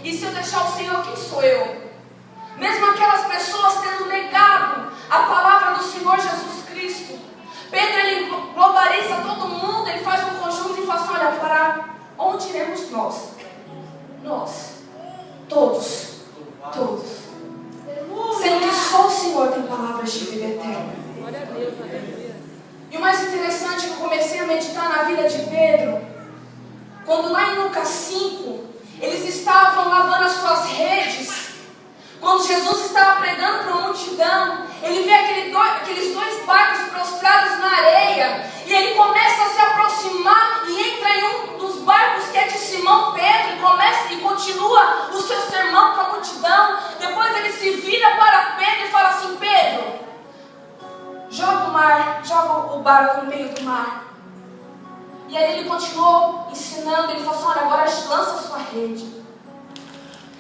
E se eu deixar o Senhor, quem sou eu? Mesmo aquelas pessoas tendo negado a palavra do Senhor Jesus Cristo, Pedro, ele globaliza todo mundo, ele faz um conjunto e fala assim, olha, para onde iremos nós? Nós, todos. Sendo que só o Senhor tem palavras de vida eterna. Glória a Deus, aleluia. E o mais interessante é que eu comecei a meditar na vida de Pedro, quando lá em Lucas 5, eles estavam lavando as suas redes. Quando Jesus estava pregando para uma multidão, ele vê aqueles dois barcos prostrados na areia, e ele começa a se aproximar e entra em um dos barcos que é de Simão Pedro, e começa e continua o seu sermão para a multidão. Depois ele se vira para Pedro e fala assim, Pedro, joga o barco no meio do mar. E aí ele continuou ensinando, ele falou assim, olha, agora lança a sua rede.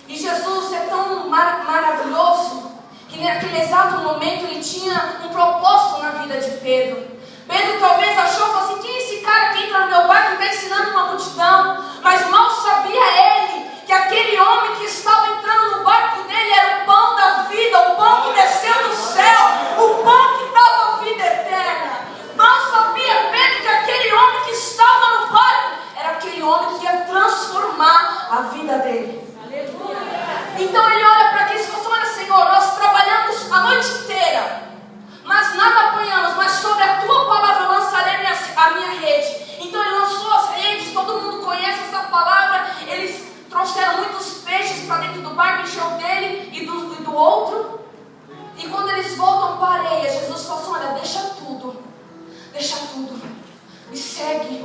E Jesus é tão maravilhoso que naquele exato momento ele tinha um propósito na vida de Pedro. Pedro talvez achou, falou assim, quem é esse cara que entra no meu barco e está ensinando uma multidão? Mas mal sabia ele que aquele homem que estava entrando no barco dele era o pão da vida, o pão que desceu do céu, o pão que dava a vida eterna. Mal sabia Pedro que aquele homem que estava no barco era aquele homem que ia transformar a vida dele. Então ele olha para aqui e fala assim, olha Senhor, nós trabalhamos a noite inteira, mas nada apanhamos, mas sobre a tua palavra eu lançarei a minha rede. Então ele lançou as redes, todo mundo conhece essa palavra. Eles trouxeram muitos peixes para dentro do barco, encheu dele e do outro. E quando eles voltam para a areia, Jesus fala assim, olha, deixa tudo, me segue.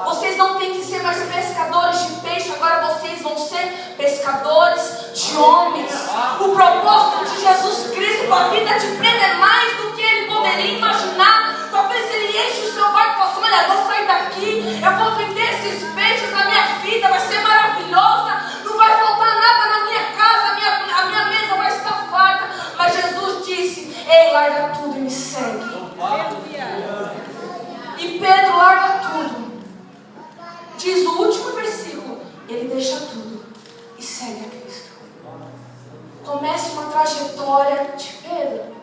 Vocês não têm que ser mais pescadores de peixe, agora vocês vão ser pescadores de homens. O propósito de Jesus Cristo para a vida de Pedro é mais do que ele poderia imaginar. Talvez ele enche o seu barco e fala assim, olha, eu vou sair daqui, eu vou vender esses peixes, a minha vida vai ser maravilhosa, não vai faltar nada na minha casa, a minha mesa vai estar farta. Mas Jesus disse, ei, larga tudo e me segue. E Pedro larga tudo. Diz o último versículo, ele deixa tudo e segue a Cristo. Começa uma trajetória de Pedro.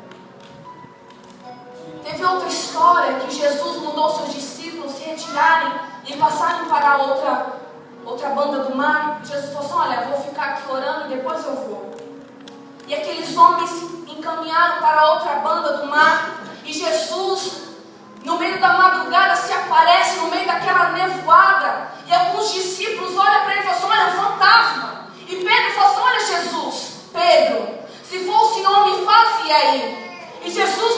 Teve outra história que Jesus mandou seus discípulos se retirarem e passarem para outra banda do mar. Jesus falou assim, olha, eu vou ficar aqui orando e depois eu vou. E aqueles homens se encaminharam para outra banda do mar. E Jesus, no meio da madrugada, se aparece no meio daquela nevoada. E alguns discípulos olham para ele e falam assim, olha, um fantasma. E Pedro fala assim, olha Jesus, Pedro, se for o Senhor me faz, e aí? E Jesus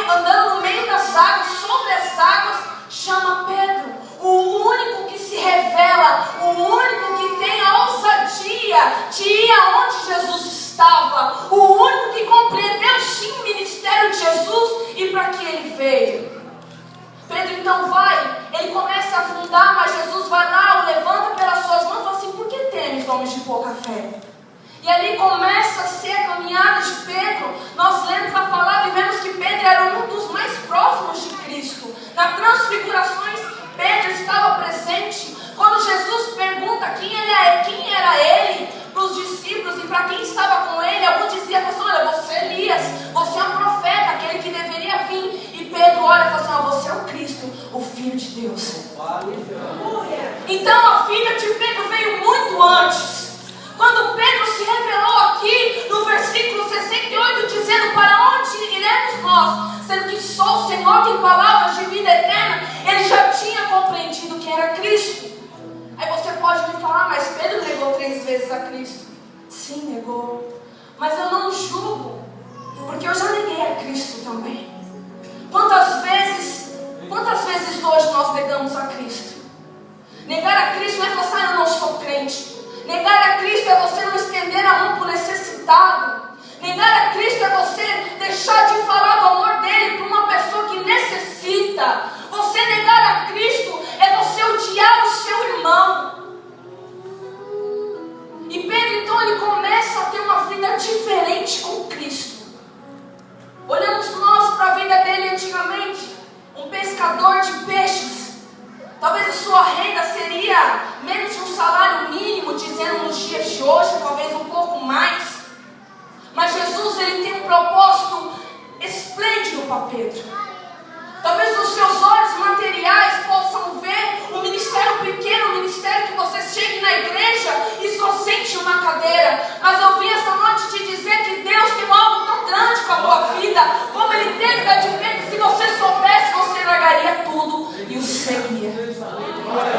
andando no meio das águas, sobre as águas, chama Pedro. O único que se revela, o único que tem a ousadia de ir aonde Jesus estava, o único que compreendeu sim o ministério de Jesus e para que ele veio. Pedro então vai, ele começa a afundar, mas Jesus vai lá, o levanta pelas suas mãos e fala assim, por que temes, homens de pouca fé? E ali começa a ser a caminhada de Pedro. Nós lemos a palavra e vemos que Pedro era um dos mais próximos de Cristo. Na transfigurações, Pedro estava presente. Quando Jesus pergunta quem era ele para os discípulos e para quem estava com ele, alguns diziam assim, olha, você é Elias, você é um profeta, aquele que deveria vir. E Pedro olha e fala assim, você é o Cristo, o Filho de Deus. Então a filha de Pedro veio muito antes. Quando Pedro se revelou aqui no versículo 68, dizendo, para onde iremos nós? Sendo que só o Senhor tem palavras de vida eterna, ele já tinha compreendido que era Cristo. Aí você pode me falar, mas Pedro negou 3 vezes a Cristo. Sim, negou. Mas eu não julgo, porque eu já neguei a Cristo também. Quantas vezes hoje nós negamos a Cristo? Negar a Cristo não é falar assim, eu não sou crente. Negar a Cristo é você não estender a mão para o necessitado. Negar a Cristo é você deixar de falar do amor dele para uma pessoa que necessita. Você negar a Cristo é você odiar o seu irmão. E Pedro então ele começa a ter uma vida diferente com Cristo. Olhamos nós para a vida dele antigamente, um pescador de peixes. Talvez a sua renda seria menos de um salário mínimo, de nos dias de hoje, talvez um pouco mais. Mas Jesus, ele tem um propósito